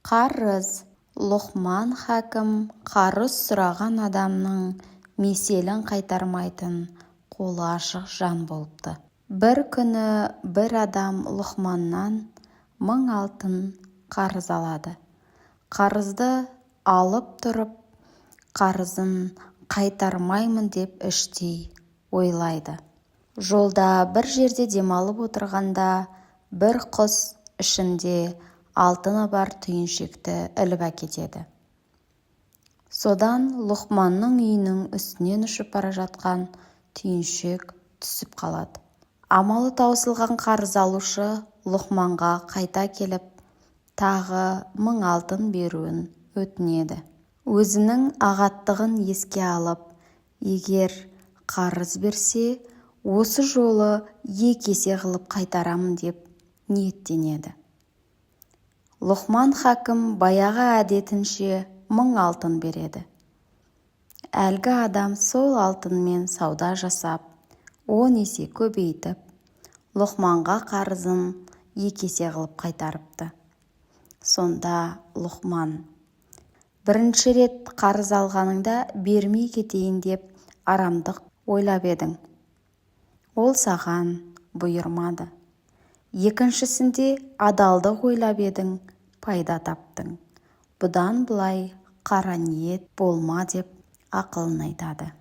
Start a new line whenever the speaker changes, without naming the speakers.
Қарыз. Лұқман хакім қарыз сұраған адамның меселін қайтармайтын қолы ашық жан болыпты. Бір күні бір адам Лұқманнан 1000 алтын қарыз алады. Қарызды алып тұрып, қарызын қайтармаймын деп іштей ойлайды. Жолда бір жерде демалып отырғанда бір құс ішінде алтыны бар түйіншекті іліп әкетеді. Содан Лұқманның үйінің үстінен ұшып бара жатқан түйіншек түсіп қалады. Амалы таусылған қарыз алушы Лұқманға қайта келіп, тағы 1000 алтын беруін өтінеді. Өзінің ағаттығын еске алып, егер қарыз берсе, осы жолы 2 есе қылып қайтарамын деп ниеттенеді. Лұқман хакім баяғы әдетінше 1000 алтын береді. Әлгі адам сол алтынмен сауда жасап, 10 есе көбейтіп, Лұқманға қарызын 2 есе қылып қайтарыпты. Сонда Лұқман: бірінші рет қарыз алғаныңда бермей кетейін деп арамдық ойлап едің. Ол саған бұйырмады. Екіншісінде адалдық ойлап едің, пайда таптың. Бұдан былай қара ниет болма деп ақылын айтады.